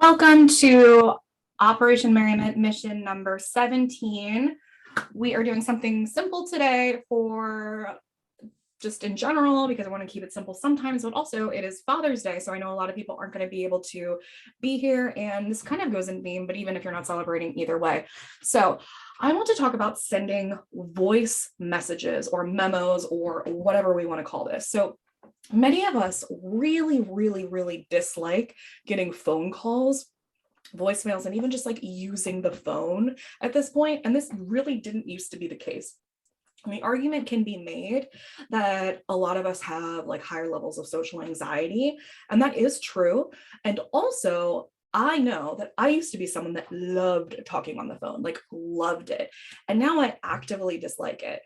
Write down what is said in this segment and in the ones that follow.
Welcome to Operation Merriment mission number 17. We are doing something simple today for just in general, because I want to keep it simple sometimes, but also it is Father's Day. So I know a lot of people aren't going to be able to be here, and this kind of goes in theme, but even if you're not celebrating, either way. So I want to talk about sending voice messages or memos or whatever we want to call this. So many of us really dislike getting phone calls, voicemails, and even just like using the phone at this point. And this really didn't used to be the case. And the argument can be made that a lot of us have like higher levels of social anxiety, and that is true. And also, I know that I used to be someone that loved talking on the phone, like loved it. And now I actively dislike it.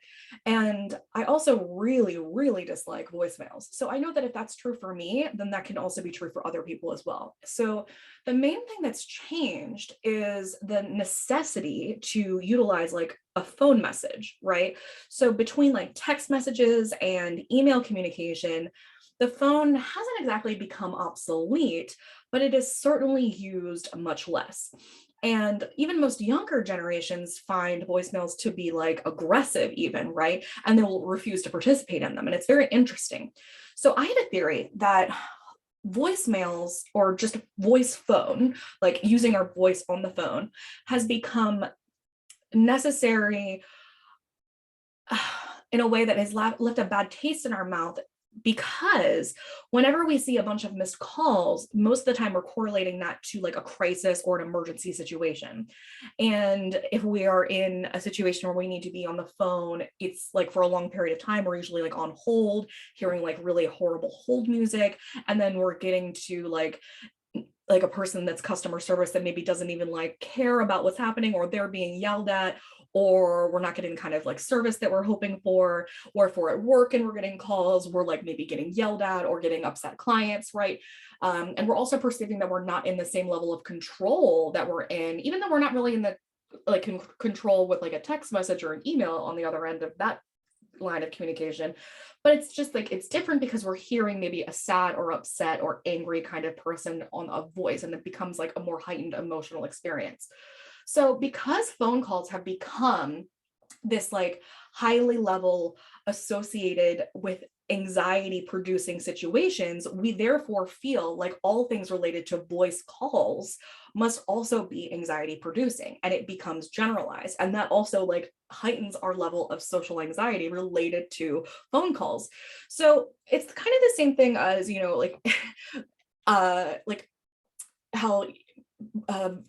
And I also really dislike voicemails. So I know that if that's true for me, then that can also be true for other people as well. So the main thing that's changed is the necessity to utilize like a phone message, right? So between like text messages and email communication, the phone hasn't exactly become obsolete, but it is certainly used much less. And even most younger generations find voicemails to be like aggressive even, right? And they will refuse to participate in them. And it's very interesting. So I had a theory that voicemails or just voice phone, like using our voice on the phone, has become necessary in a way that has left a bad taste in our mouth, because whenever we see a bunch of missed calls, most of the time we're correlating that to like a crisis or an emergency situation. And if we are in a situation where we need to be on the phone, it's like for a long period of time, we're usually like on hold, hearing like really horrible hold music. And then we're getting to like a person that's customer service that maybe doesn't even like care about what's happening, or they're being yelled at, or we're not getting the kind of like service that we're hoping for, or if we're at work and we're getting calls, we're like maybe getting yelled at or getting upset clients, right? And we're also perceiving that we're not in the same level of control that we're in, even though we're not really in the like control with like a text message or an email on the other end of that line of communication. But it's just like it's different because we're hearing maybe a sad or upset or angry kind of person on a voice, and it becomes like a more heightened emotional experience. So because phone calls have become this like highly level associated with anxiety producing situations, we therefore feel like all things related to voice calls must also be anxiety producing, and it becomes generalized. And that also like heightens our level of social anxiety related to phone calls. So it's kind of the same thing as, you know, like like how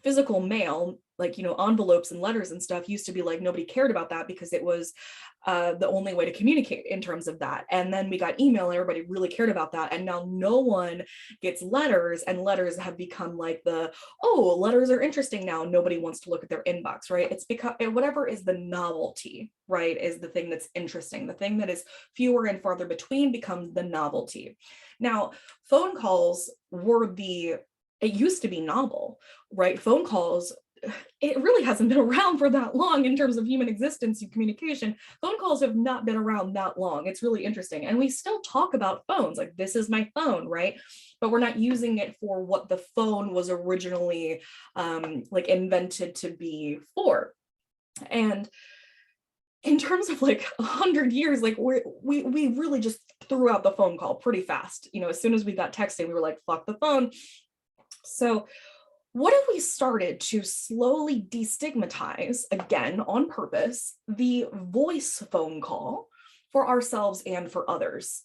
physical mail, like, you know, envelopes and letters and stuff used to be like nobody cared about that because it was the only way to communicate in terms of that. And then we got email and everybody really cared about that. And now no one gets letters, and letters have become like the, oh, letters are interesting now. Nobody wants to look at their inbox, right? It's because whatever is the novelty, right, is the thing that's interesting. The thing that is fewer and farther between becomes the novelty. Now, phone calls were it used to be novel, right? Phone calls, it really hasn't been around for that long in terms of human existence and communication. Phone calls have not been around that long. It's really interesting. And we still talk about phones, like this is my phone, right? But we're not using it for what the phone was originally like invented to be for. And in terms of like 100 years, like we really just threw out the phone call pretty fast. You know, as soon as we got texting, we were like, fuck the phone. So what if we started to slowly destigmatize, again on purpose, the voice phone call for ourselves and for others,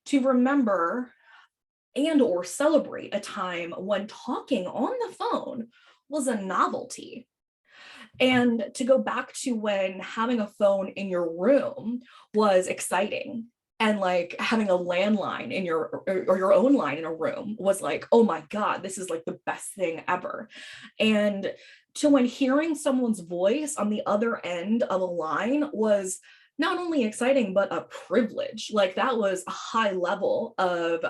to remember and or celebrate a time when talking on the phone was a novelty? And to go back to when having a phone in your room was exciting, and like having a landline in your or your own line in a room was like, oh my God, this is like the best thing ever. And to when hearing someone's voice on the other end of a line was not only exciting, but a privilege. Like that was a high level of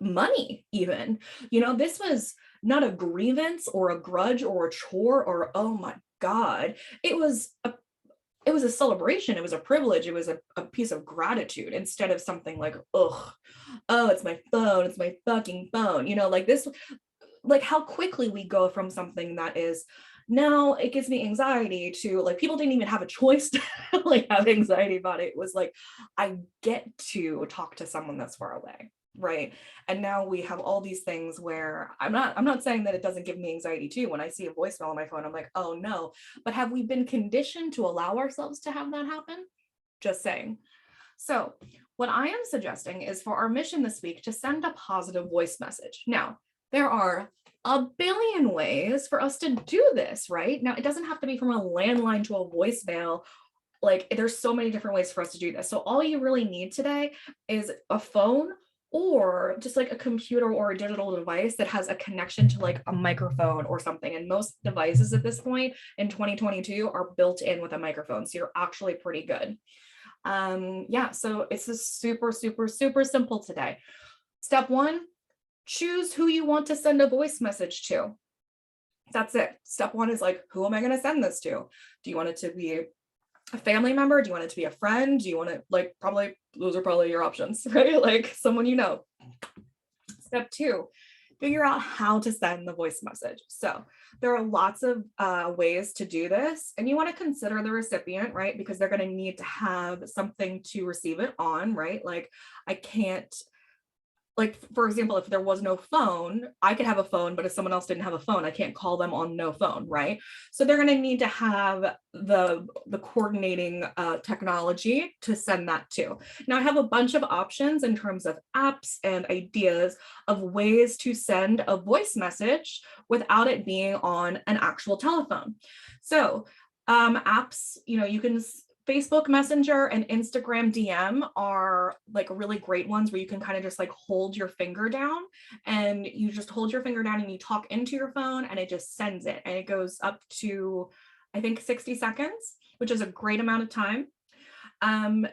money even. You know, this was not a grievance or a grudge or a chore or, oh my God, it was a celebration. It was a privilege. It was a piece of gratitude, instead of something like, oh, it's my phone. It's my fucking phone. You know, like this, like how quickly we go from something that is, now it gives me anxiety, to like people didn't even have a choice to like have anxiety about it. It was like, I get to talk to someone that's far away, right? And now we have all these things where I'm not saying that it doesn't give me anxiety too. When I see a voicemail on my phone, I'm like, oh no. But have we been conditioned to allow ourselves to have that happen? Just saying. So what I am suggesting is for our mission this week to send a positive voice message. Now, there are a billion ways for us to do this, right? Now, it doesn't have to be from a landline to a voicemail. Like, there's so many different ways for us to do this. So all you really need today is a phone, or just like a computer or a digital device that has a connection to like a microphone or something. And most devices at this point in 2022 are built in with a microphone. So you're actually pretty good. Yeah, so it's a super, super, super simple today. Step one, choose who you want to send a voice message to. That's it. Step one is like, who am I going to send this to? Do you want it to be a family member? Do you want it to be a friend? Do you want it, like, probably those are probably your options, right? Like someone you know. Step two, figure out how to send the voice message. So there are lots of ways to do this, and you want to consider the recipient, right? Because they're going to need to have something to receive it on, right? Like I can't, like, for example, if there was no phone, I could have a phone, but if someone else didn't have a phone, I can't call them on no phone, right? So they're going to need to have the coordinating technology to send that to. Now I have a bunch of options in terms of apps and ideas of ways to send a voice message without it being on an actual telephone. So apps, you can Facebook Messenger and Instagram DM are like really great ones where you can kind of just like hold your finger down, and you just hold your finger down and you talk into your phone and it just sends it, and it goes up to, I think, 60 seconds, which is a great amount of time.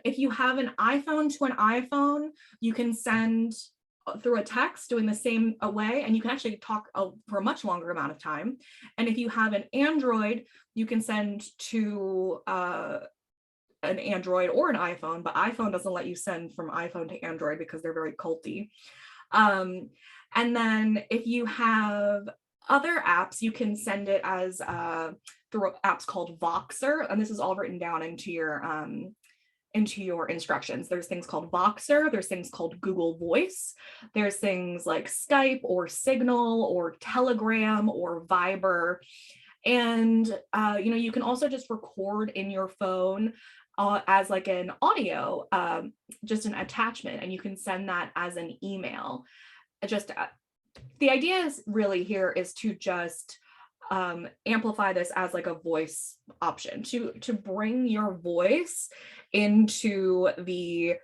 If you have an iPhone to an iPhone, you can send through a text doing the same way, and you can actually talk for a much longer amount of time. And if you have an Android, you can send to an Android or an iPhone, but iPhone doesn't let you send from iPhone to Android because they're very culty. And then if you have other apps, you can send it as through apps called Voxer, and this is all written down into your instructions. There's things called Voxer, there's things called Google Voice, there's things like Skype or Signal or Telegram or Viber. And you can also just record in your phone as like an audio, just an attachment, and you can send that as an email. The idea is really here is to just amplify this as like a voice option, to bring your voice into the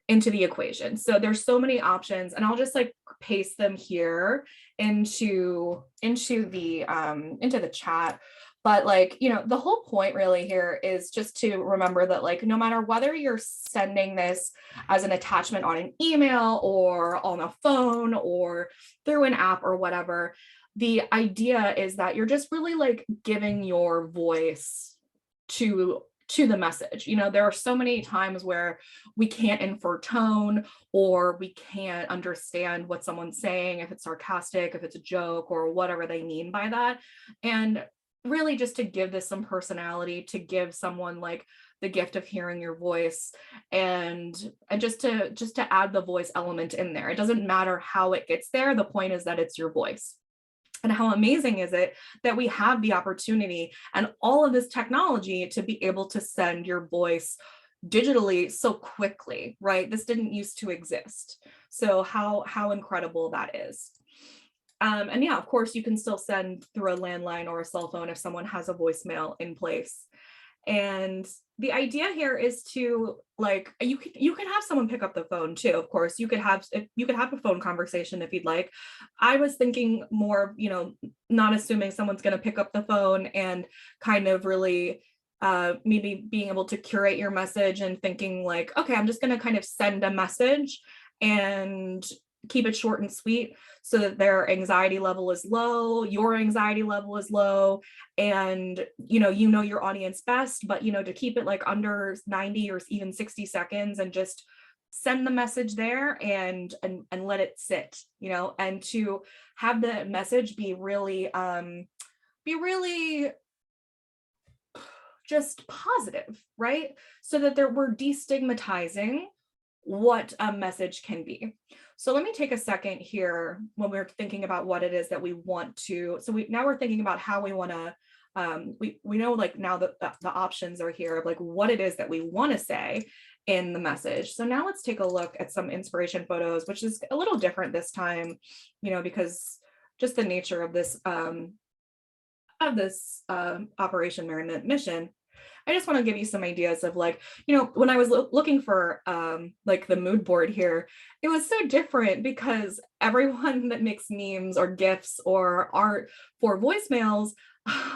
equation. So there's so many options, and I'll just like paste them here into the chat. But like, the whole point really here is just to remember that, like, no matter whether you're sending this as an attachment on an email or on a phone or through an app or whatever, the idea is that you're just really like giving your voice to the message. There are so many times where we can't infer tone, or we can't understand what someone's saying, if it's sarcastic, if it's a joke, or whatever they mean by that. And really just to give this some personality, to give someone like the gift of hearing your voice, and just to add the voice element in there. It doesn't matter how it gets there. The point is that it's your voice. And how amazing is it that we have the opportunity and all of this technology to be able to send your voice digitally so quickly, right? This didn't used to exist. So how incredible that is. And yeah, of course, you can still send through a landline or a cell phone if someone has a voicemail in place. And the idea here is to, like, you can have someone pick up the phone too. Of course, you could have a phone conversation if you'd like. I was thinking more, not assuming someone's going to pick up the phone, and kind of really maybe being able to curate your message and thinking like, okay, I'm just going to kind of send a message and keep it short and sweet so that their anxiety level is low, your anxiety level is low, and your audience best, but to keep it like under 90 or even 60 seconds, and just send the message there and let it sit, and to have the message be really just positive, right? So that we're destigmatizing what a message can be. So let me take a second here when we're thinking about what it is that we want to. So now we're thinking about how we want to. We know, like, now that the options are here of like what it is that we want to say in the message. So now let's take a look at some inspiration photos, which is a little different this time, because just the nature of this Operation Merriment mission. I just want to give you some ideas of, like, when I was looking for like the mood board here, it was so different because everyone that makes memes or GIFs or art for voicemails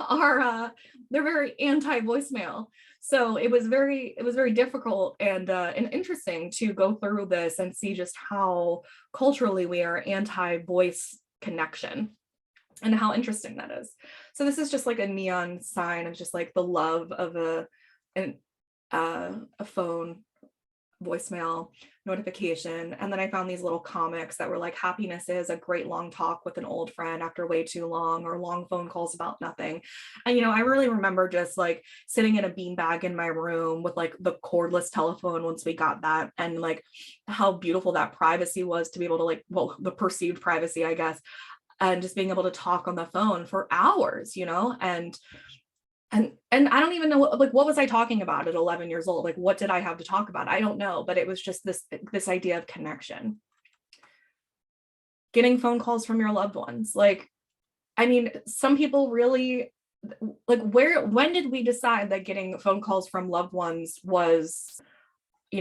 are they're very anti-voicemail. So it was very difficult and interesting to go through this and see just how culturally we are anti-voice connection and how interesting that is. So this is just like a neon sign of just like the love of a phone voicemail notification. And then I found these little comics that were like, happiness is a great long talk with an old friend after way too long, or long phone calls about nothing. And I really remember just like sitting in a beanbag in my room with like the cordless telephone once we got that, and like how beautiful that privacy was to be able to, like, well, the perceived privacy, I guess, and just being able to talk on the phone for hours, and I don't even know like what was I talking about at 11 years old? Like, what did I have to talk about? I don't know, but it was just this idea of connection. Getting phone calls from your loved ones. Like, I mean, some people really, like, when did we decide that getting phone calls from loved ones was,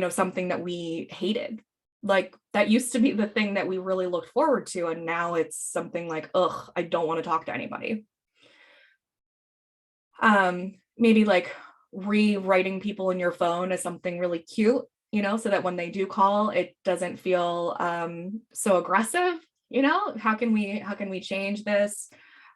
something that we hated? Like, that used to be the thing that we really looked forward to, and now it's something like, ugh, I don't want to talk to anybody. Maybe like rewriting people in your phone as something really cute, so that when they do call, it doesn't feel so aggressive. How can we change this?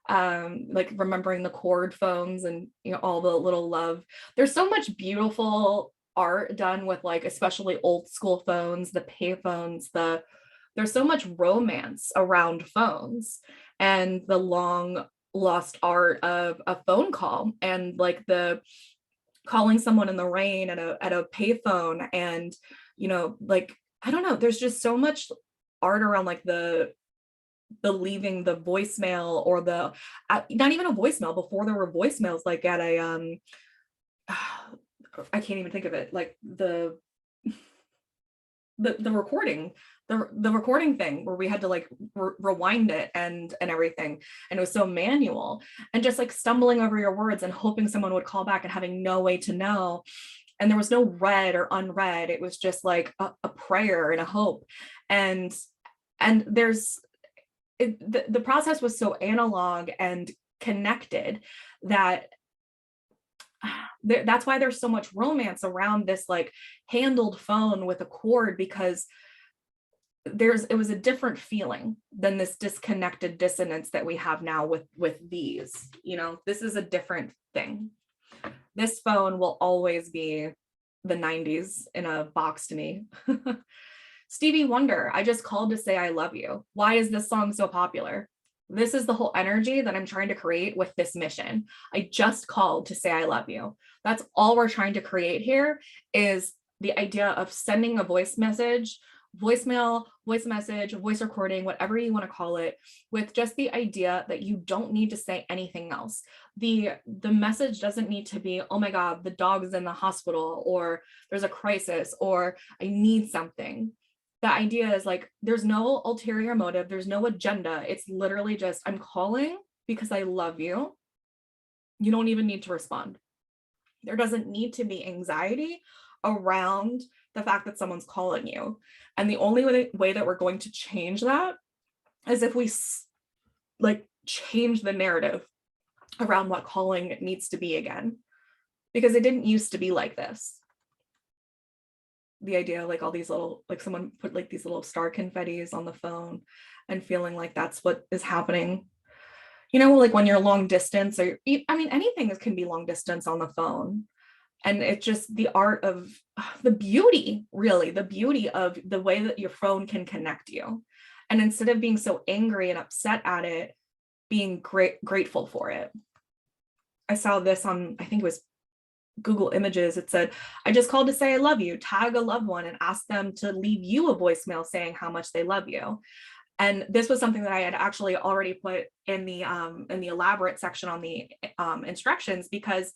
Like remembering the cord phones and all the little love. There's so much beautiful art done with, like, especially old school phones, the pay phones, there's so much romance around phones and the long lost art of a phone call, and like the calling someone in the rain at a payphone, and like, I don't know, there's just so much art around like the leaving the voicemail, or the not even a voicemail, before there were voicemails, like at a I can't even think of it, like the recording, the recording thing where we had to like rewind it and everything, and it was so manual, and just like stumbling over your words and hoping someone would call back and having no way to know, and there was no read or unread, it was just like a prayer and a hope, and the process was so analog and connected that that's why there's so much romance around this like handled phone with a cord, because it was a different feeling than this disconnected dissonance that we have now with these. This is a different thing. This phone will always be the 90s in a box to me. Stevie Wonder, I just called to say I love you. Why is this song so popular? This is the whole energy that I'm trying to create with this mission. I just called to say I love you. That's all we're trying to create here, is the idea of sending a voice message, voicemail, voice message, voice recording, whatever you want to call it, with just the idea that you don't need to say anything else. The message doesn't need to be, oh my God, the dog is in the hospital, or there's a crisis, or I need something. The idea is like, there's no ulterior motive, there's no agenda. It's literally just, I'm calling because I love you. You don't even need to respond. There doesn't need to be anxiety around the fact that someone's calling you. And the only way that we're going to change that is if we like change the narrative around what calling needs to be again, because it didn't used to be like this. The idea, like all these little, like someone put like these little star confettis on the phone and feeling like that's what is happening. Like when you're long distance, or I mean, anything can be long distance on the phone. And it's just the art of the beauty, really, the beauty of the way that your phone can connect you. And instead of being so angry and upset at it, being grateful for it. I saw this on, I think it was Google Images. It said, I just called to say I love you, tag a loved one and ask them to leave you a voicemail saying how much they love you. And this was something that I had actually already put in the elaborate section on the instructions, because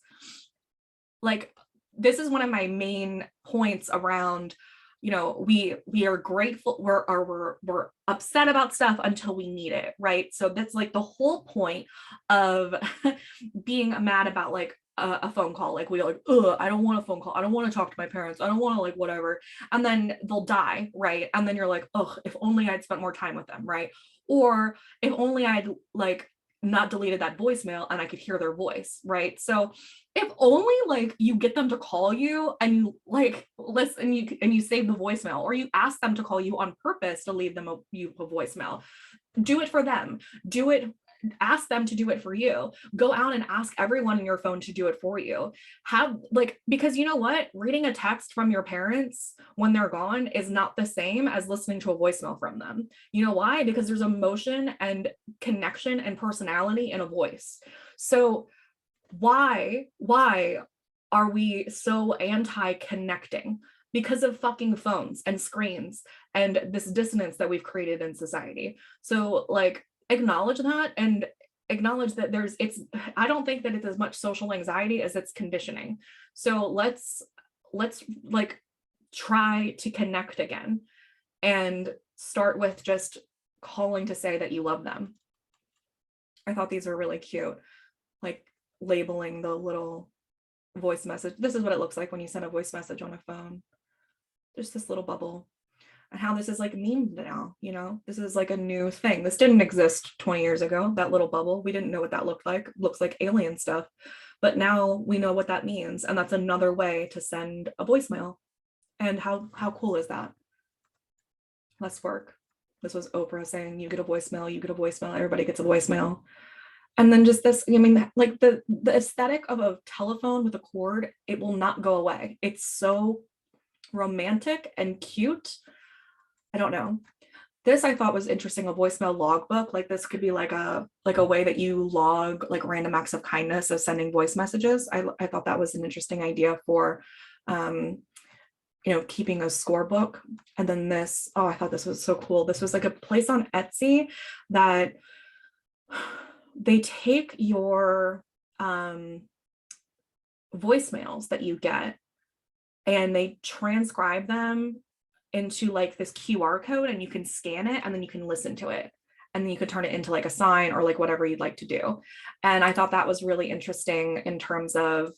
like, this is one of my main points around, you know, we are grateful, we're upset about stuff until we need it, right? So that's like the whole point of being mad about like a phone call. Like we're like, ugh, I don't want a phone call. I don't want to talk to my parents. I don't want to like whatever. And then they'll die, right? And then you're like, oh, if only I'd spent more time with them, right? Or if only I'd like not deleted that voicemail and I could hear their voice, right? So if only like you get them to call you and you like listen and you save the voicemail, or you ask them to call you on purpose to leave them a voicemail. Do it for them. Do it. Ask them to do it for you. Go out and ask everyone in your phone to do it for you. Have like, because you know what? Reading a text from your parents when they're gone is not the same as listening to a voicemail from them. You know why? Because there's emotion and connection and personality in a voice. So why are we so anti-connecting? Because of fucking phones and screens and this dissonance that we've created in society. So like, acknowledge that and acknowledge that I don't think that it's as much social anxiety as it's conditioning. So let's like try to connect again and start with just calling to say that you love them. I thought these were really cute, like labeling the little voice message. This is what it looks like when you send a voice message on a phone. Just this little bubble. And how this is like memed now, you know, this is like a new thing. This didn't exist 20 years ago, that little bubble. We didn't know what that looked like. It looks like alien stuff. But now we know what that means. And that's another way to send a voicemail. And how cool is that? Less work. This was Oprah saying, you get a voicemail, you get a voicemail, everybody gets a voicemail. And then just this, I mean, like the aesthetic of a telephone with a cord, it will not go away. It's so romantic and cute. I don't know. This I thought was interesting, a voicemail logbook. Like this could be like a way that you log like random acts of kindness of sending voice messages. I thought that was an interesting idea for you know, keeping a scorebook. And then this, oh, I thought this was so cool. This was like a place on Etsy that they take your voicemails that you get and they transcribe them into like this QR code, and you can scan it and then you can listen to it, and then you could turn it into like a sign or like whatever you'd like to do. And I thought that was really interesting in terms of,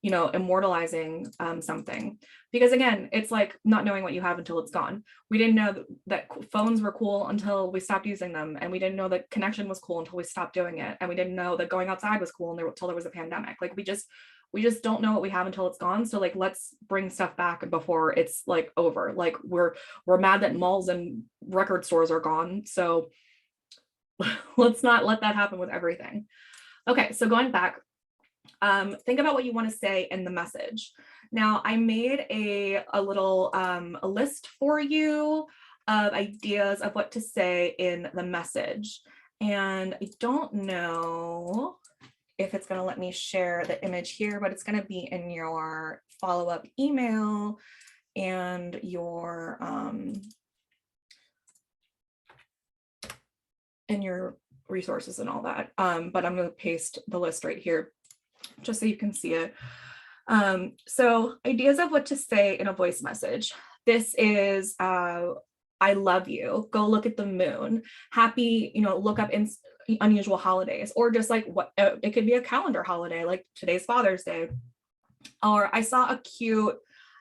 you know, immortalizing something, because again, it's like not knowing what you have until it's gone. We didn't know that phones were cool until we stopped using them, and we didn't know that connection was cool until we stopped doing it, and we didn't know that going outside was cool until there was a pandemic. Like we just don't know what we have until it's gone. So like, let's bring stuff back before it's like over. Like we're mad that malls and record stores are gone. So let's not let that happen with everything. Okay, so going back, think about what you want to say in the message. Now I made a little a list for you of ideas of what to say in the message. And I don't know if it's going to let me share the image here, but it's going to be in your follow-up email and your resources and all that. But I'm going to paste the list right here just so you can see it. So ideas of what to say in a voice message. This is I love you, go look at the moon, happy, you know, look up unusual holidays, or just like what it could be a calendar holiday, like today's Father's Day, or I saw a cute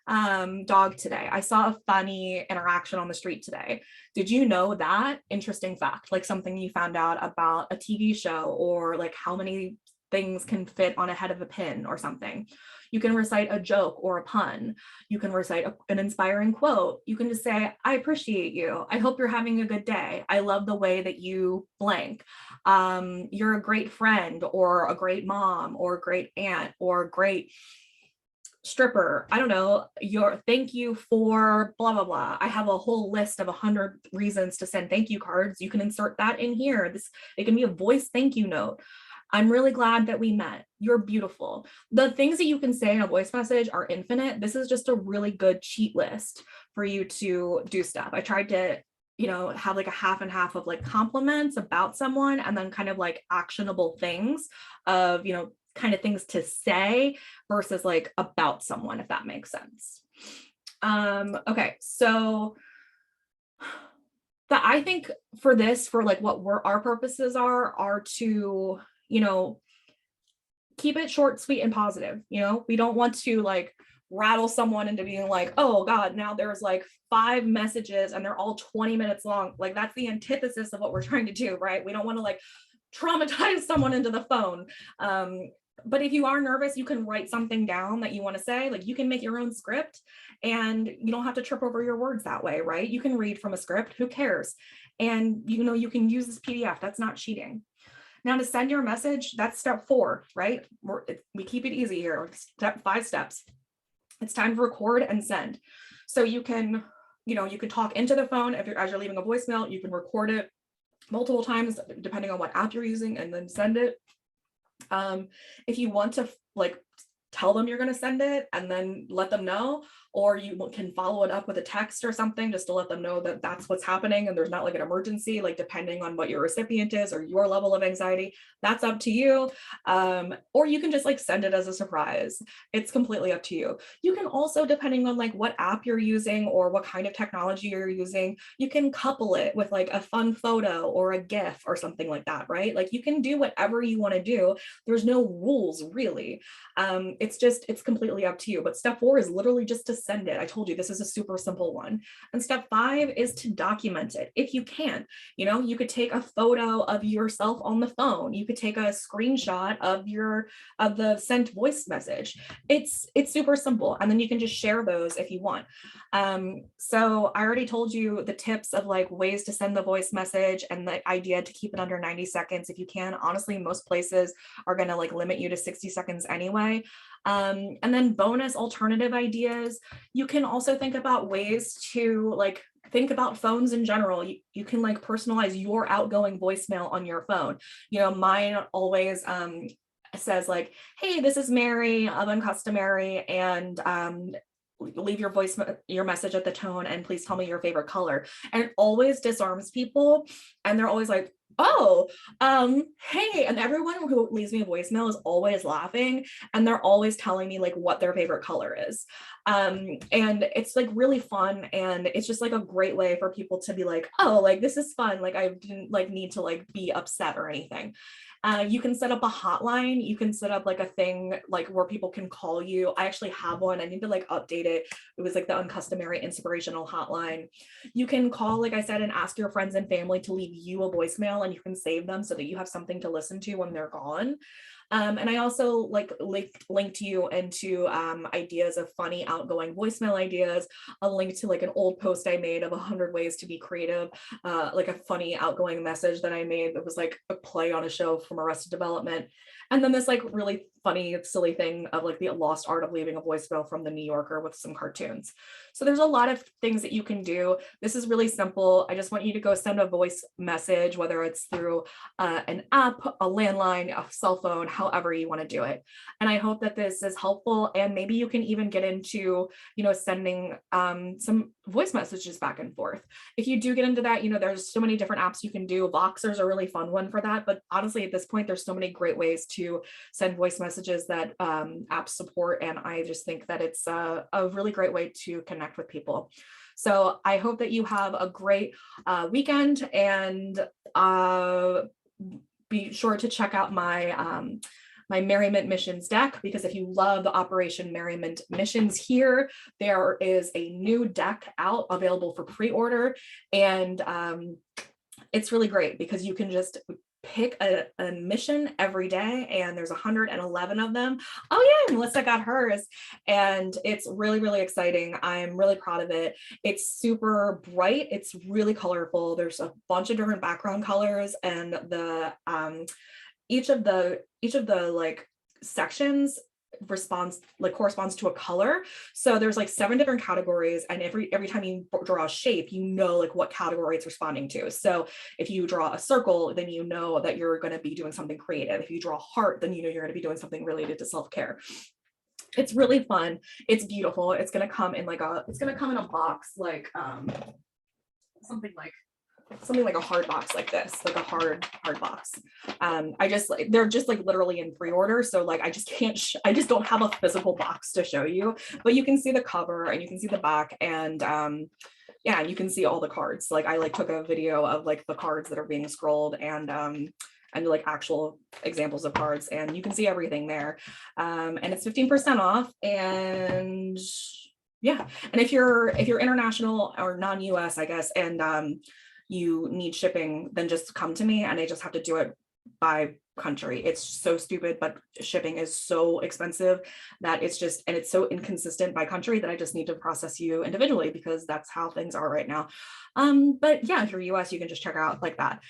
dog today, I saw a funny interaction on the street today. Did you know that? Interesting fact, like something you found out about a TV show, or like how many things can fit on a head of a pin or something. You can recite a joke or a pun. You can recite an inspiring quote. You can just say, I appreciate you. I hope you're having a good day. I love the way that you blank. You're a great friend, or a great mom, or a great aunt, or great stripper, I don't know, your thank you for blah, blah, blah. I have a whole list of 100 reasons to send thank you cards. You can insert that in here. It can be a voice thank you note. I'm really glad that we met. You're beautiful. The things that you can say in a voice message are infinite. This is just a really good cheat list for you to do stuff. I tried to, have like a half and half of like compliments about someone and then kind of like actionable things of, kind of things to say versus like about someone, if that makes sense. Okay, so I think for this, for like what our purposes are to, keep it short, sweet, and positive. We don't want to like rattle someone into being like, oh God, now there's like 5 messages and they're all 20 minutes long. Like that's the antithesis of what we're trying to do, right? We don't want to like traumatize someone into the phone. But if you are nervous, you can write something down that you want to say. Like you can make your own script and you don't have to trip over your words that way, right? You can read from a script, who cares? And you can use this PDF, that's not cheating. Now to send your message, that's step 4, right? We keep it easy here, 5 steps. It's time to record and send. So you can talk into the phone as you're leaving a voicemail, you can record it multiple times, depending on what app you're using, and then send it. If you want to like tell them you're going to send it and then let them know, or you can follow it up with a text or something just to let them know that that's what's happening and there's not like an emergency, like depending on what your recipient is or your level of anxiety, that's up to you. Or you can just like send it as a surprise. It's completely up to you. You can also, depending on like what app you're using or what kind of technology you're using, you can couple it with like a fun photo or a GIF or something like that, right? Like you can do whatever you want to do. There's no rules really. It's completely up to you. But step 4 is literally just to send it. I told you this is a super simple one. And step 5 is to document it if you can. You could take a photo of yourself on the phone. You could take a screenshot of the sent voice message. It's super simple. And then you can just share those if you want. So I already told you the tips of like ways to send the voice message and the idea to keep it under 90 seconds if you can. Honestly, most places are going to like limit you to 60 seconds anyway. And then bonus alternative ideas. You can also think about ways to like think about phones in general. You can like personalize your outgoing voicemail on your phone. Mine always says like, hey, this is Mary of Uncustomary, and leave your message at the tone and please tell me your favorite color. And it always disarms people. And they're always like, oh, hey, and everyone who leaves me a voicemail is always laughing and they're always telling me like what their favorite color is. And it's like really fun, and it's just like a great way for people to be like, oh, like this is fun, like I didn't like need to like be upset or anything. You can set up a hotline. You can set up like a thing like where people can call you. I actually have one. I need to like update it. It was like the Uncustomary inspirational hotline. You can call, like I said, and ask your friends and family to leave you a voicemail, and you can save them so that you have something to listen to when they're gone. And I also like linked you into ideas of funny outgoing voicemail ideas, a link to like an old post I made of 100 ways to be creative, like a funny outgoing message that I made that was like a play on a show from Arrested Development. And then this like really funny, silly thing of like the lost art of leaving a voicemail from the New Yorker with some cartoons. So there's a lot of things that you can do. This is really simple. I just want you to go send a voice message, whether it's through an app, a landline, a cell phone, however you want to do it. And I hope that this is helpful. And maybe you can even get into, sending some voice messages back and forth. If you do get into that, there's so many different apps you can do. Voxer's a really fun one for that. But honestly, at this point, there's so many great ways to send voice messages that apps support. And I just think that it's a really great way to connect with people. So I hope that you have a great weekend, and be sure to check out my my Merriment Missions deck, because if you love the Operation Merriment missions here, there is a new deck out available for pre-order. And it's really great because you can just pick a mission every day, and there's 111 of them. Oh yeah, Melissa got hers, and it's really, really exciting. I'm really proud of it. It's super bright. It's really colorful. There's a bunch of different background colors, and the each of the like sections corresponds to a color. So there's like 7 different categories, and every time you draw a shape, you know like what category it's responding to. So if you draw a circle, then you know that you're going to be doing something creative. If you draw a heart, then you know you're going to be doing something related to self-care. It's really fun. It's beautiful. It's going to come in a box like something like a hard box like this, like a hard box. They're just like literally in pre-order. So like, I just don't have a physical box to show you, but you can see the cover and you can see the back, and yeah, and you can see all the cards. Like I took a video of like the cards that are being scrolled, and like actual examples of cards, and you can see everything there. And it's 15% off. And yeah, and if you're international or non-US, I guess, and you need shipping, then just come to me, and I just have to do it by country. It's so stupid, but shipping is so expensive that it's so inconsistent by country that I just need to process you individually, because that's how things are right now. But yeah, if you're US, you can just check out like that.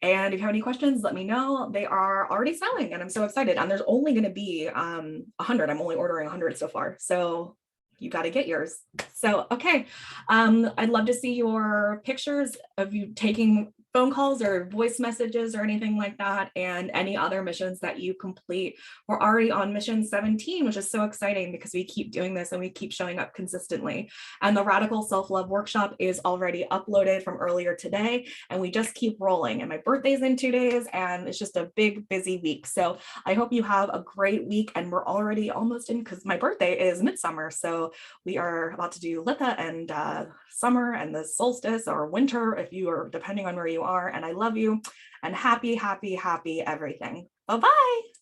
And if you have any questions, let me know. They are already selling, and I'm so excited. And there's only going to be 100. I'm only ordering 100 so far. So you got to get yours. So, okay. I'd love to see your pictures of you taking phone calls or voice messages or anything like that, and any other missions that you complete. We're already on mission 17, which is so exciting because we keep doing this and we keep showing up consistently. And the Radical Self-Love Workshop is already uploaded from earlier today, and we just keep rolling. And my birthday's in 2 days, and it's just a big, busy week. So I hope you have a great week, and we're already almost in, because my birthday is midsummer. So we are about to do Litha and summer and the solstice, or winter, if you are, depending on where you are. And I love you, and happy, happy, happy everything. Bye-bye.